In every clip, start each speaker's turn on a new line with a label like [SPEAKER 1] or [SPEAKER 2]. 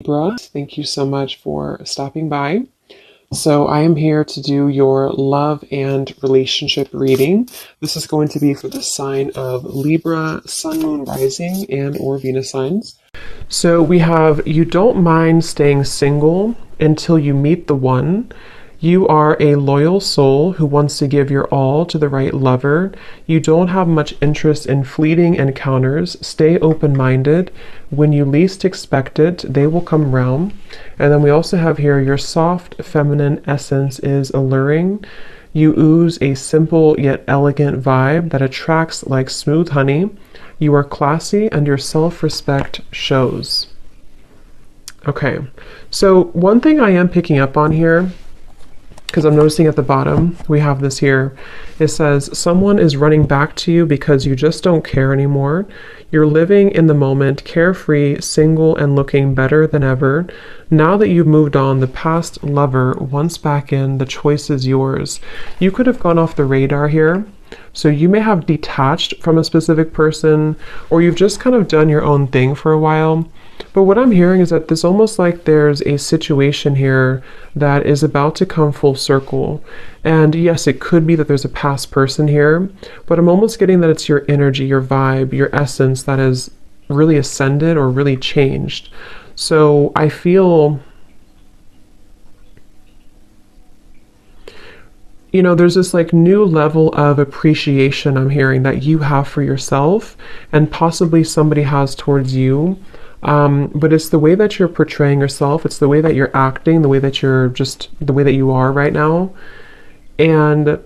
[SPEAKER 1] Libra, thank you so much for stopping by. So I am here to do your love and relationship reading. This is going to be for the sign of Libra, Sun, Moon, Rising, and or Venus signs. So we have, you don't mind staying single until you meet the one. You are a loyal soul who wants to give your all to the right lover. You don't have much interest in fleeting encounters. Stay open-minded. When you least expect it, they will come around. And then we also have here, your soft feminine essence is alluring. You ooze a simple yet elegant vibe that attracts like smooth honey. You are classy and your self-respect shows. Okay, so one thing I am picking up on here, because I'm noticing at the bottom, we have this here. It says, someone is running back to you because you just don't care anymore. You're living in the moment, carefree, single, and looking better than ever. Now that you've moved on, the past lover, once back in, the choice is yours. You could have gone off the radar here. So you may have detached from a specific person, or you've just kind of done your own thing for a while. But what I'm hearing is that there's almost like there's a situation here that is about to come full circle. And yes, it could be that there's a past person here, but I'm almost getting that it's your energy, your vibe, your essence that has really ascended or really changed. So I feel, you know, there's this like new level of appreciation I'm hearing that you have for yourself and possibly somebody has towards you. But it's the way that you're portraying yourself. It's the way that you're acting, the way that you're just the way that you are right now. And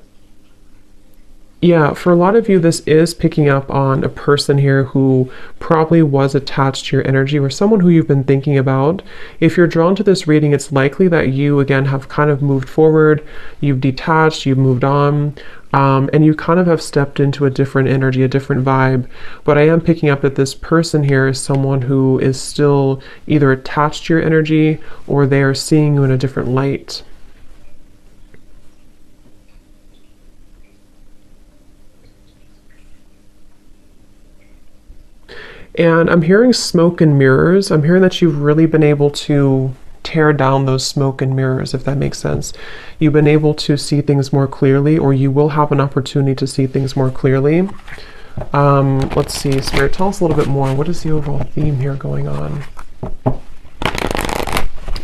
[SPEAKER 1] yeah, for a lot of you, this is picking up on a person here who probably was attached to your energy or someone who you've been thinking about. If you're drawn to this reading, it's likely that you, again, have kind of moved forward, you've detached, you've moved on, and you kind of have stepped into a different energy, a different vibe. But I am picking up that this person here is someone who is still either attached to your energy or they are seeing you in a different light. And I'm hearing smoke and mirrors. I'm hearing that you've really been able to tear down those smoke and mirrors, if that makes sense. You've been able to see things more clearly, or you will have an opportunity to see things more clearly. Let's see, Spirit, tell us a little bit more. What is the overall theme here going on?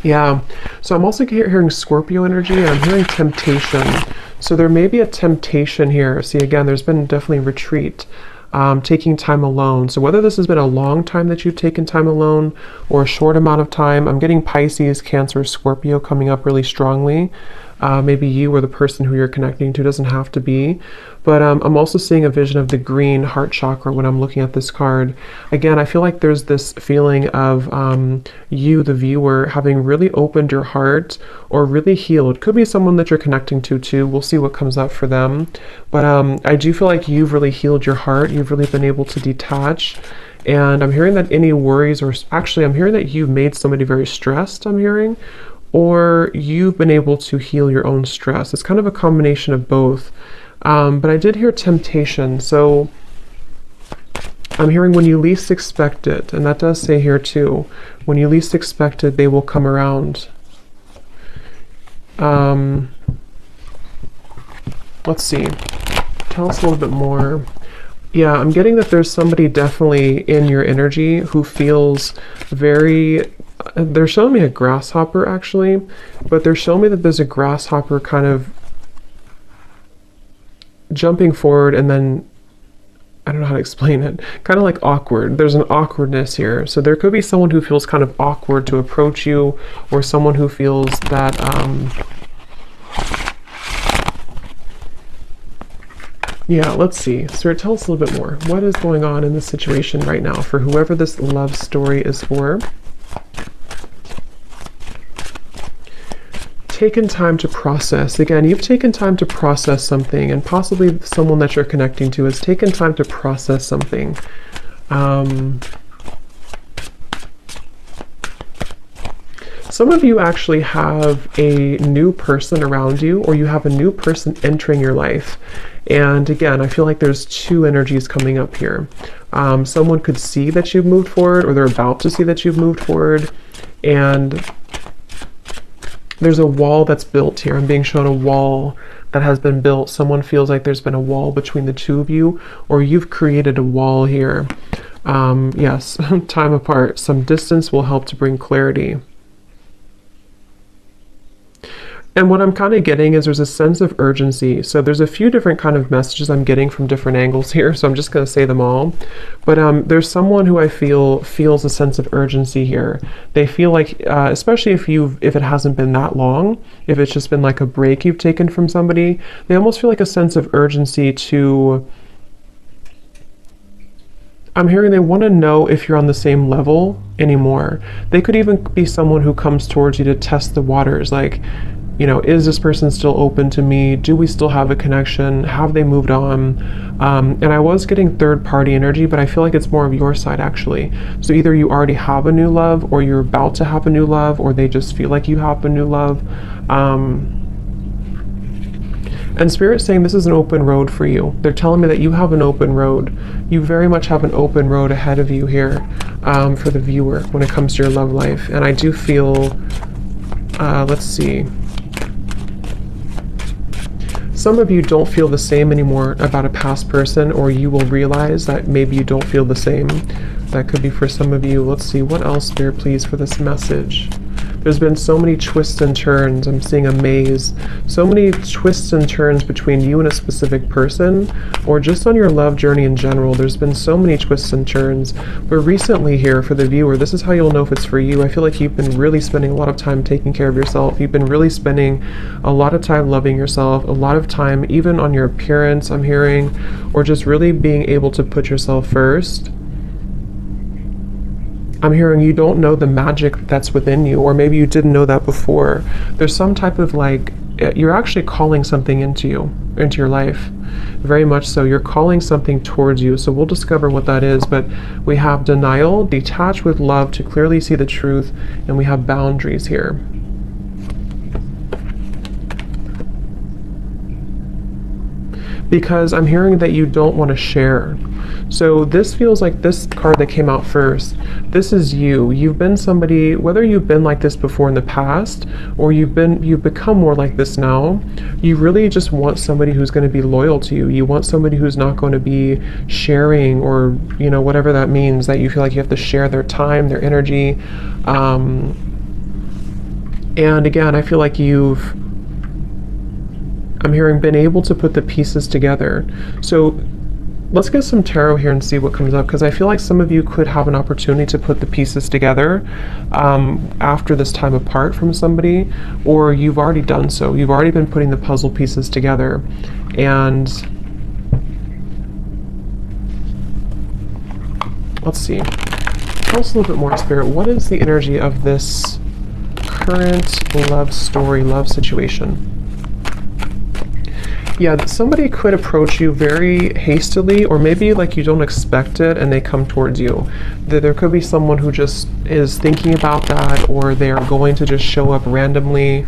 [SPEAKER 1] Yeah, so I'm also hearing Scorpio energy, and I'm hearing temptation. So there may be a temptation here. See, again, there's been definitely retreat. Taking time alone. So whether this has been a long time that you've taken time alone or a short amount of time, I'm getting Pisces, Cancer, Scorpio coming up really strongly. Maybe you or the person who you're connecting to, doesn't have to be. But I'm also seeing a vision of the green heart chakra when I'm looking at this card. Again, I feel like there's this feeling of you, the viewer, having really opened your heart or really healed. Could be someone that you're connecting to too. We'll see what comes up for them. But I do feel like you've really healed your heart. You've really been able to detach. And I'm hearing that any worries, or actually I'm hearing that you've made somebody very stressed, I'm hearing, or you've been able to heal your own stress. It's kind of a combination of both. But I did hear temptation. So I'm hearing when you least expect it. And that does say here too, when you least expect it, they will come around. Let's see. Tell us a little bit more. Yeah, I'm getting that there's somebody definitely in your energy who feels very... They're showing me a grasshopper actually, but they're showing me that there's a grasshopper kind of jumping forward and then, I don't know how to explain it, kind of like awkward. There's an awkwardness here. So there could be someone who feels kind of awkward to approach you, or someone who feels that, yeah, let's see. Spirit, tell us a little bit more. What is going on in this situation right now for whoever this love story is for? Taken time to process. Again, you've taken time to process something, and possibly someone that you're connecting to has taken time to process something. Some of you actually have a new person around you, or you have a new person entering your life. And again, I feel like there's two energies coming up here. Someone could see that you've moved forward, or they're about to see that you've moved forward. And there's a wall that's built here. I'm being shown a wall that has been built. Someone feels like there's been a wall between the two of you, or you've created a wall here. Yes, time apart. Some distance will help to bring clarity. And what I'm kind of getting is there's a sense of urgency. So there's a few different kind of messages I'm getting from different angles here. So I'm just going to say them all. But there's someone who I feel feels a sense of urgency here. They feel like, especially if it hasn't been that long, if it's just been like a break you've taken from somebody, they almost feel like a sense of urgency to, I'm hearing they want to know if you're on the same level anymore. They could even be someone who comes towards you to test the waters. Like, you know, is this person still open to me? Do we still have a connection? Have they moved on? And I was getting third party energy, but I feel like it's more of your side actually. So either you already have a new love, or you're about to have a new love, or they just feel like you have a new love. And Spirit's saying this is an open road for you. They're telling me that you have an open road. You very much have an open road ahead of you here for the viewer when it comes to your love life. And I do feel, let's see. Some of you don't feel the same anymore about a past person, or you will realize that maybe you don't feel the same. That could be for some of you. Let's see, what else, Spirit, please, for this message? There's been so many twists and turns. I'm seeing a maze. So many twists and turns between you and a specific person, or just on your love journey in general. There's been so many twists and turns. But recently here, for the viewer, this is how you'll know if it's for you. I feel like you've been really spending a lot of time taking care of yourself. You've been really spending a lot of time loving yourself, a lot of time even on your appearance, I'm hearing, or just really being able to put yourself first. I'm hearing you don't know the magic that's within you, or maybe you didn't know that before. There's some type of like, you're actually calling something into you, into your life. Very much so. You're calling something towards you. So we'll discover what that is. But we have denial, detach with love to clearly see the truth, and we have boundaries here. Because I'm hearing that you don't want to share. So this feels like this card that came out first. This is you. You've been somebody, whether you've been like this before in the past, or you've become more like this now, you really just want somebody who's going to be loyal to you. You want somebody who's not going to be sharing, or, you know, whatever that means, that you feel like you have to share their time, their energy. And again, I feel like I'm hearing been able to put the pieces together. So let's get some tarot here and see what comes up, because I feel like some of you could have an opportunity to put the pieces together after this time apart from somebody, or you've already done so. You've already been putting the puzzle pieces together. And let's see. Tell us a little bit more, Spirit. What is the energy of this current love story, love situation? Yeah, somebody could approach you very hastily, or maybe like you don't expect it and they come towards you. There could be someone who just is thinking about that, or they are going to just show up randomly.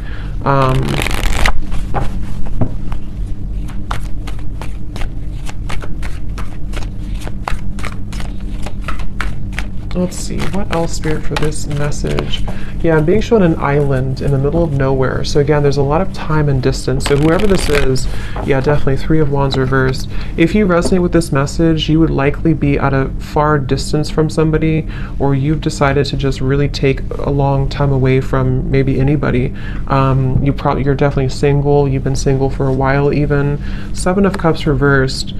[SPEAKER 1] Let's see, what else, Spirit, for this message? Yeah, I'm being shown an island in the middle of nowhere. So again, there's a lot of time and distance. So whoever this is, yeah, definitely Three of Wands reversed. If you resonate with this message, you would likely be at a far distance from somebody, or you've decided to just really take a long time away from maybe anybody. You're definitely single. You've been single for a while even. Seven of Cups reversed.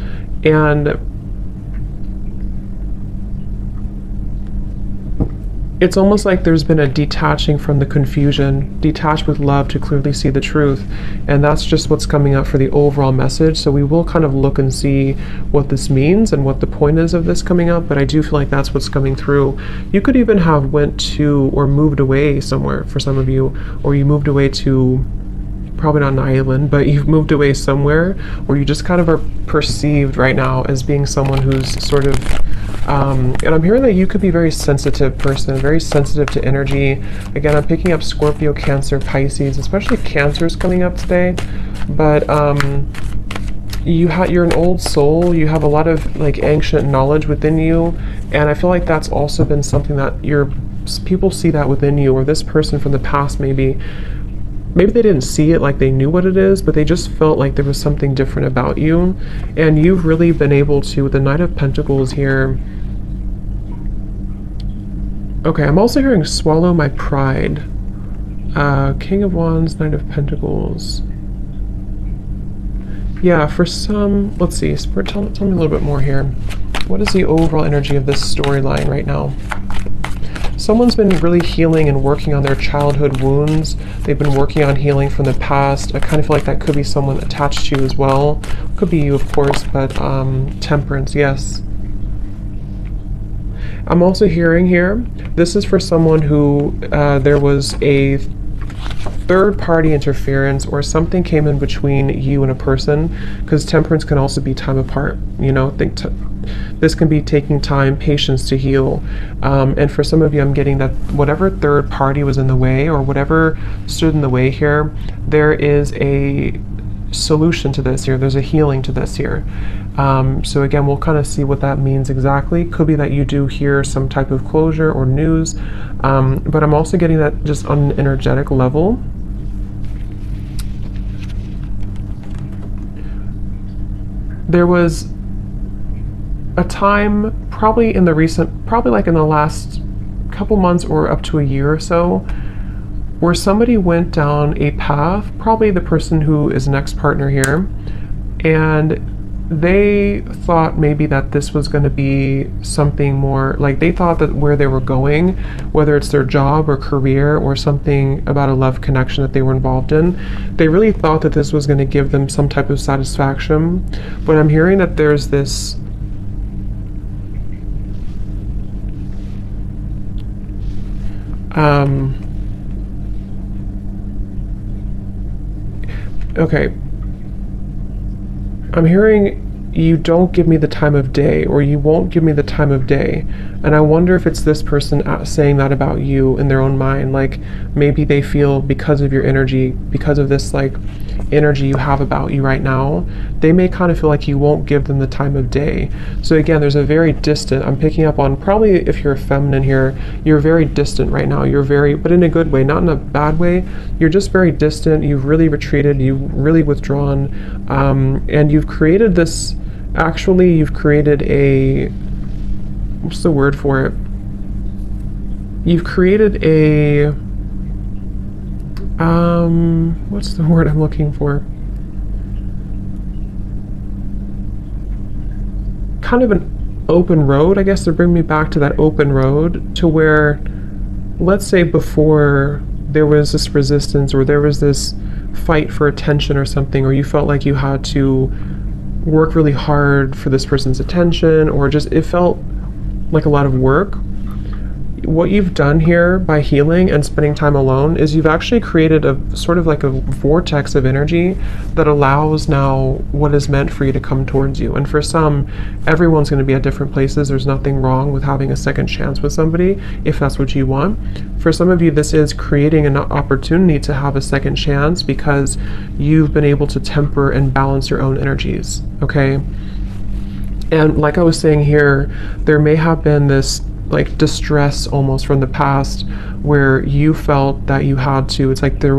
[SPEAKER 1] And it's almost like there's been a detaching from the confusion, detach with love to clearly see the truth. And that's just what's coming up for the overall message. So we will kind of look and see what this means and what the point is of this coming up, but I do feel like that's what's coming through. You could even have went to or moved away somewhere for some of you, or you moved away to, probably not an island, but you've moved away somewhere, or you just kind of are perceived right now as being someone who's sort of, and I'm hearing that you could be a very sensitive person, very sensitive to energy. Again, I'm picking up Scorpio, Cancer, Pisces, especially Cancer is coming up today. But you're an old soul. You have a lot of like ancient knowledge within you, and I feel like that's also been something that you're people see that within you, or this person from the past maybe they didn't see it like they knew what it is, but they just felt like there was something different about you. And you've really been able to, with the Knight of Pentacles here. Okay, I'm also hearing swallow my pride. King of Wands, Knight of Pentacles. Yeah, for some, let's see, Spirit, tell me a little bit more here. What is the overall energy of this storyline right now? Someone's been really healing and working on their childhood wounds. They've been working on healing from the past. I kind of feel like that could be someone attached to you as well. Could be you, of course, but Temperance, yes. I'm also hearing here, this is for someone who there was a third-party interference, or something came in between you and a person, because Temperance can also be time apart, you know. This can be taking time, patience to heal. And for some of you, I'm getting that whatever third party was in the way, or whatever stood in the way here, there is a solution to this here. There's a healing to this here. So again, we'll kind of see what that means exactly. Could be that you do hear some type of closure or news, but I'm also getting that just on an energetic level. There was a time, probably in the last couple months or up to a year or so, where somebody went down a path, probably the person who is next partner here, and they thought maybe that this was going to be something more, like they thought that where they were going, whether it's their job or career or something about a love connection that they were involved in, they really thought that this was going to give them some type of satisfaction. But I'm hearing that there's this okay, I'm hearing you don't give me the time of day, or you won't give me the time of day. And I wonder if it's this person saying that about you in their own mind. Like maybe they feel because of your energy, because of this like energy you have about you right now, they may kind of feel like you won't give them the time of day. So again, there's a very distant, I'm picking up on, probably if you're feminine here, you're very distant right now. You're very, but in a good way, not in a bad way. You're just very distant. You've really retreated. You've really withdrawn. And you've created this, actually, you've created a, what's the word for it? You've created a, what's the word I'm looking for? Kind of an open road, I guess, to bring me back to that open road, to where, let's say before there was this resistance, or there was this fight for attention or something, or you felt like you had to work really hard for this person's attention, or just it felt like a lot of work. What you've done here by healing and spending time alone is you've actually created a sort of like a vortex of energy that allows now what is meant for you to come towards you. And for some, everyone's going to be at different places. There's nothing wrong with having a second chance with somebody if that's what you want. For some of you, this is creating an opportunity to have a second chance because you've been able to temper and balance your own energies, okay? And like I was saying here, there may have been this like distress almost from the past where you felt that you had to, it's like it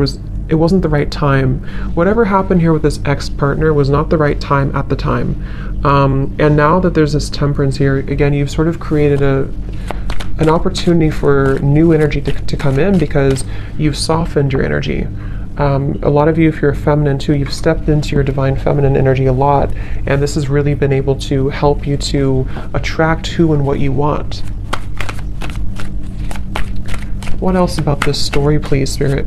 [SPEAKER 1] wasn't the right time. Whatever happened here with this ex-partner was not the right time at the time. And now that there's this temperance here, again, you've sort of created an opportunity for new energy to come in because you've softened your energy. A lot of you, if you're feminine too, you've stepped into your divine feminine energy a lot, and this has really been able to help you to attract who and what you want. What else about this story, please, Spirit?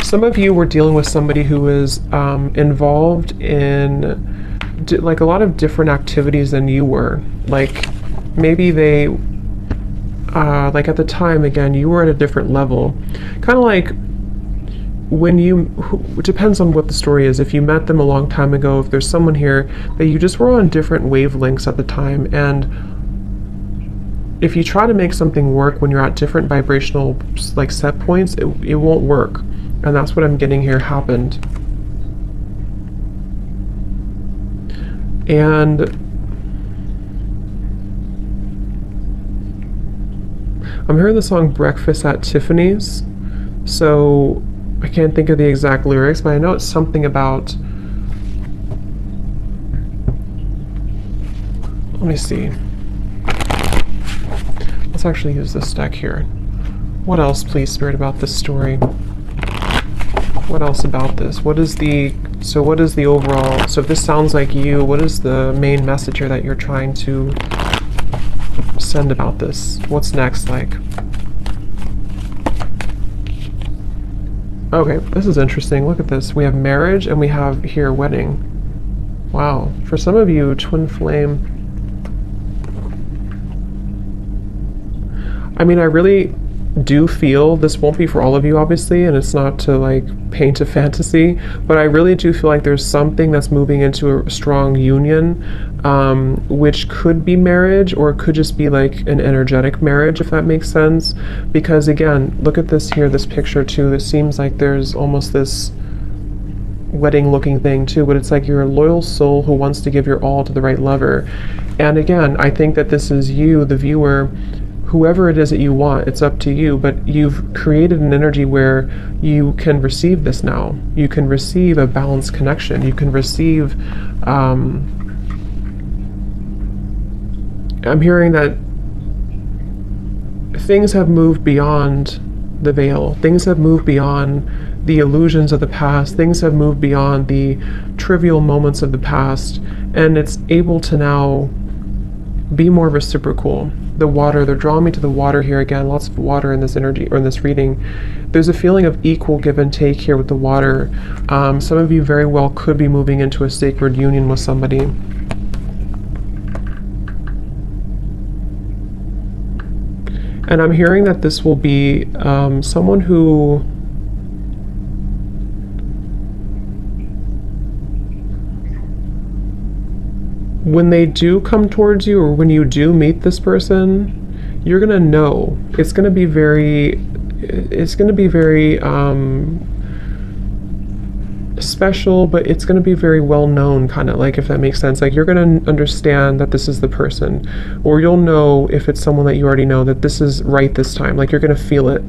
[SPEAKER 1] Some of you were dealing with somebody who is involved in like a lot of different activities than you were. Like maybe they, like at the time, again, you were at a different level. Kind of like when it depends on what the story is. If you met them a long time ago, if there's someone here that you just were on different wavelengths at the time, and if you try to make something work when you're at different vibrational like set points, it won't work. And that's what I'm getting here happened. And I'm hearing the song Breakfast at Tiffany's. So I can't think of the exact lyrics, but I know it's something about, let me see. Let's actually use this deck here. What else, please, Spirit, about this story? What else about this? What is the overall, so if this sounds like you, what is the main message here that you're trying to send about this? What's next, like? Okay, this is interesting. Look at this. We have marriage and we have here wedding. Wow. For some of you, twin flame. I mean, I really do feel, this won't be for all of you obviously, and it's not to like paint a fantasy, but I really do feel like there's something that's moving into a strong union, which could be marriage, or it could just be like an energetic marriage, if that makes sense. Because again, look at this here, this picture too. It seems like there's almost this wedding looking thing too, but it's like you're a loyal soul who wants to give your all to the right lover. And again, I think that this is you, the viewer, whoever it is that you want, it's up to you, but you've created an energy where you can receive this now. You can receive a balanced connection. You can receive, I'm hearing that things have moved beyond the veil. Things have moved beyond the illusions of the past. Things have moved beyond the trivial moments of the past, and it's able to now be more reciprocal. The water, they're drawing me to the water here again, lots of water in this energy, or in this reading. There's a feeling of equal give and take here with the water. Some of you very well could be moving into a sacred union with somebody. And I'm hearing that this will be someone who when they do come towards you, or when you do meet this person, you're gonna know. It's gonna be very special, but it's gonna be very well known, kind of like, if that makes sense. Like, you're gonna understand that this is the person, or you'll know if it's someone that you already know that this is right this time. Like, you're gonna feel it.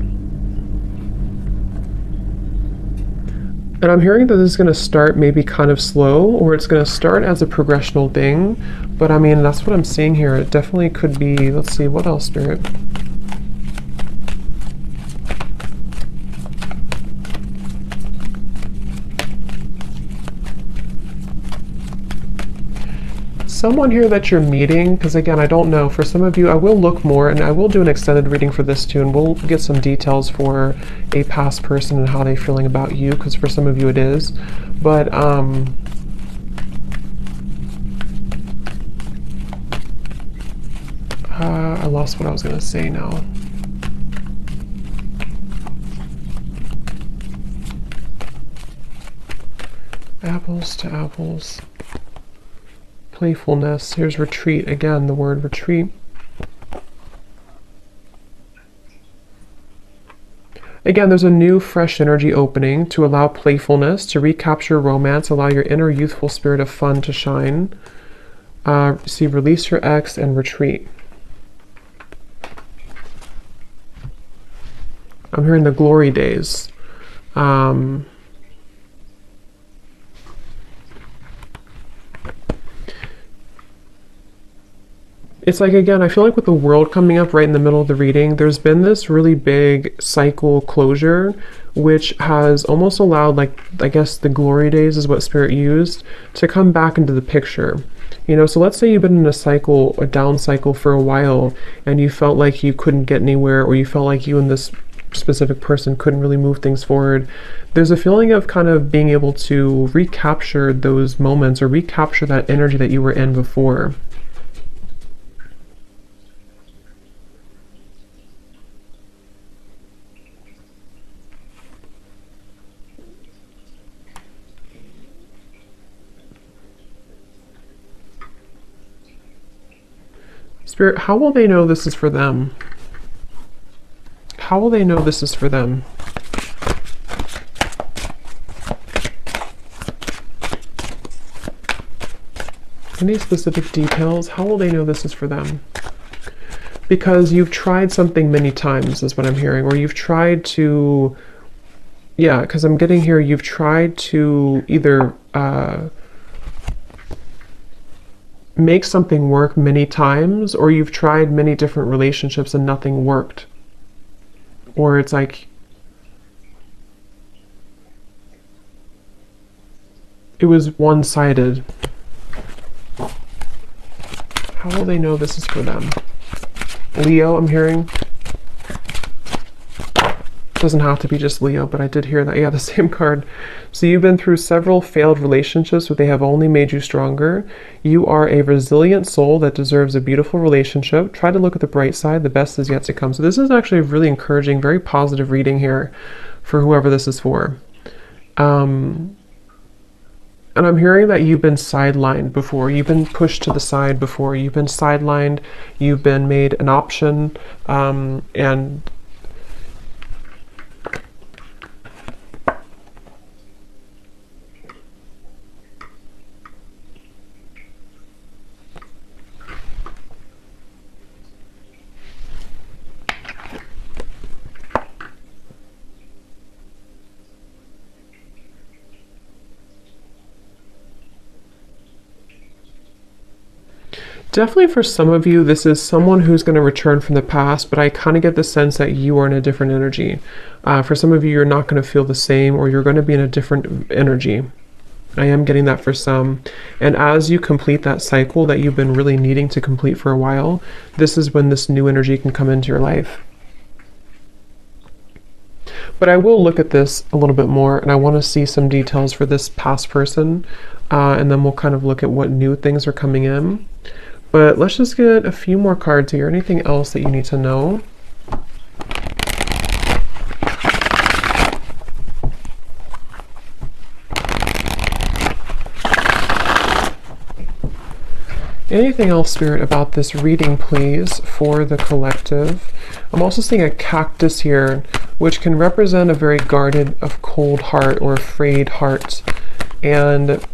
[SPEAKER 1] And I'm hearing that this is going to start maybe kind of slow, or it's going to start as a progressional thing. But I mean, that's what I'm seeing here. It definitely could be, let's see, what else, Spirit? Someone here that you're meeting, because again, I don't know. For some of you, I will look more, and I will do an extended reading for this too, and we'll get some details for a past person and how they're feeling about you, because for some of you it is. But I lost what I was going to say now. Apples to apples. Playfulness. Here's retreat. Again, the word retreat. Again, there's a new, fresh energy opening to allow playfulness, to recapture romance, allow your inner youthful spirit of fun to shine. See, release your ex and retreat. I'm hearing the glory days. It's like, again, I feel like with the world coming up right in the middle of the reading, there's been this really big cycle closure, which has almost allowed, like, I guess the glory days is what Spirit used, to come back into the picture. You know, so let's say you've been in a cycle, a down cycle for a while, and you felt like you couldn't get anywhere, or you felt like you and this specific person couldn't really move things forward. There's a feeling of kind of being able to recapture those moments, or recapture that energy that you were in before. Spirit, how will they know this is for them? How will they know this is for them? Any specific details? How will they know this is for them? Because you've tried something many times is what I'm hearing, or you've tried to, yeah, because I'm getting here, you've tried to either make something work many times, or you've tried many different relationships and nothing worked. Or it's like it was one-sided. How will they know this is for them? Leo, I'm hearing. Doesn't have to be just Leo, but I did hear that. Yeah, the same card. So you've been through several failed relationships, but they have only made you stronger. You are a resilient soul that deserves a beautiful relationship. Try to look at the bright side. The best is yet to come. So this is actually a really encouraging, very positive reading here for whoever this is for. And I'm hearing that you've been sidelined before. You've been pushed to the side before. You've been sidelined. You've been made an option. And definitely for some of you, this is someone who's going to return from the past, but I kind of get the sense that you are in a different energy. For some of you, you're not going to feel the same, or you're going to be in a different energy. I am getting that for some. And as you complete that cycle that you've been really needing to complete for a while, this is when this new energy can come into your life. But I will look at this a little bit more, and I want to see some details for this past person, and then we'll kind of look at what new things are coming in. But let's just get a few more cards here. Anything else that you need to know? Anything else, Spirit, about this reading, please, for the collective? I'm also seeing a cactus here, which can represent a very guarded, a cold heart or afraid heart. And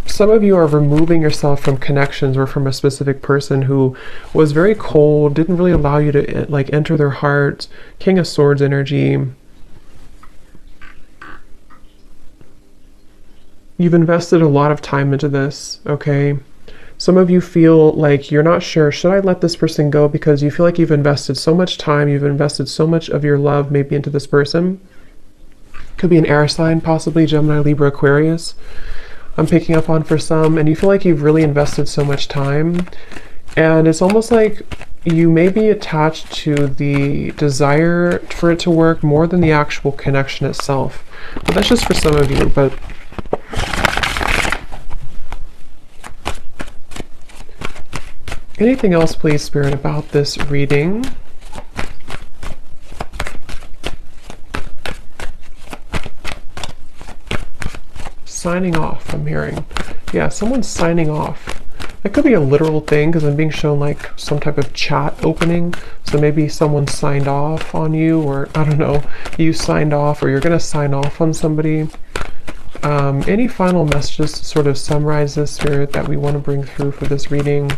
[SPEAKER 1] some of you are removing yourself from connections or from a specific person who was very cold, didn't really allow you to like enter their heart. King of Swords energy. You've invested a lot of time into this, okay? Some of you feel like you're not sure, should I let this person go? Because you feel like you've invested so much time, you've invested so much of your love maybe into this person. Could be an air sign, possibly Gemini, Libra, Aquarius. I'm picking up on for some, and you feel like you've really invested so much time, and it's almost like you may be attached to the desire for it to work more than the actual connection itself. But that's just for some of you. But anything else, please, Spirit, about this reading? Signing off, I'm hearing. Yeah, someone's signing off. That could be a literal thing because I'm being shown like some type of chat opening. So maybe someone signed off on you, or I don't know, you signed off, or you're going to sign off on somebody. Any final messages to sort of summarize this, Spirit, that we want to bring through for this reading?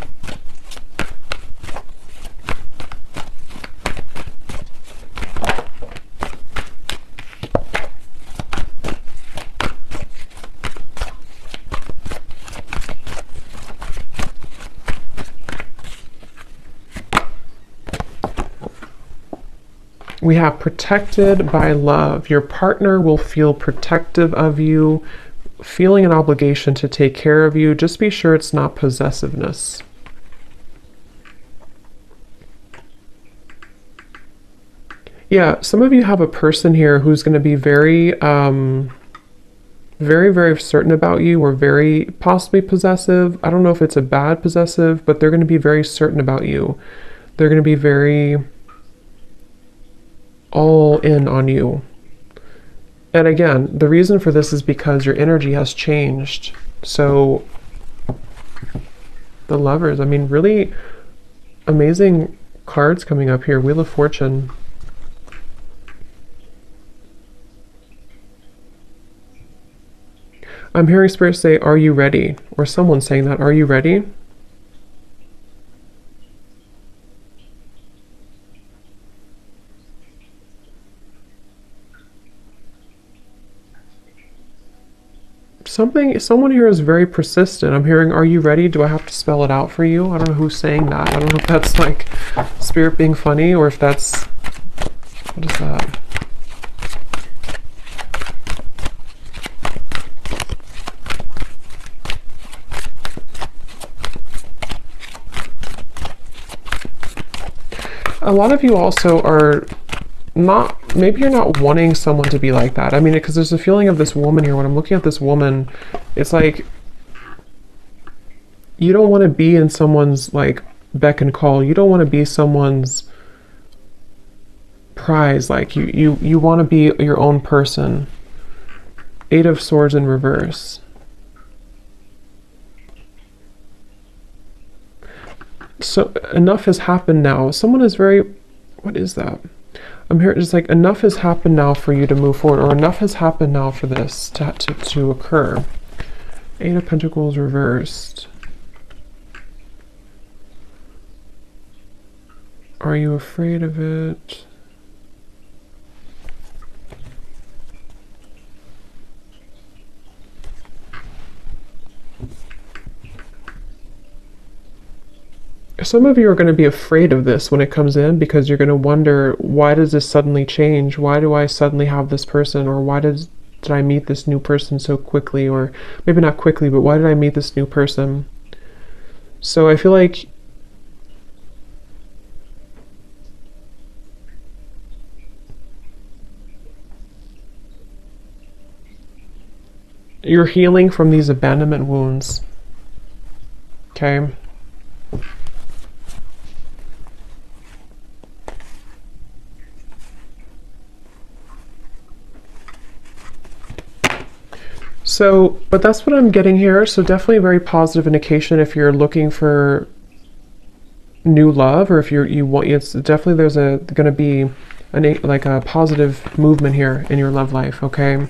[SPEAKER 1] We have protected by love. Your partner will feel protective of you, feeling an obligation to take care of you. Just be sure it's not possessiveness. Yeah, some of you have a person here who's going to be very, very certain about you, or very possibly possessive. I don't know if it's a bad possessive, but they're going to be very certain about you. They're going to be very all in on you. And again, the reason for this is because your energy has changed. So the Lovers, I mean, really amazing cards coming up here. Wheel of Fortune. I'm hearing Spirit say, are you ready? Or someone saying that, are you ready? Someone here is very persistent. I'm hearing, are you ready? Do I have to spell it out for you? I don't know who's saying that. I don't know if that's like Spirit being funny or if that's, what is that? A lot of you also are not, maybe you're not wanting someone to be like that. I mean, because there's a feeling of this woman here. When I'm looking at this woman, it's like you don't want to be in someone's like beck and call. You don't want to be someone's prize. Like you want to be your own person. 8 of Swords in reverse. So enough has happened now. Someone is very, what is that? I'm here, just like enough has happened now for you to move forward, or enough has happened now for this to occur. 8 of Pentacles reversed. Are you afraid of it? Some of you are going to be afraid of this when it comes in, because you're going to wonder, why does this suddenly change? Why do I suddenly have this person? Or why did I meet this new person so quickly? Or maybe not quickly, but why did I meet this new person? So I feel like you're healing from these abandonment wounds. Okay. So, but that's what I'm getting here. So definitely a very positive indication if you're looking for new love, or if you want, it's definitely there's going to be like a positive movement here in your love life. Okay.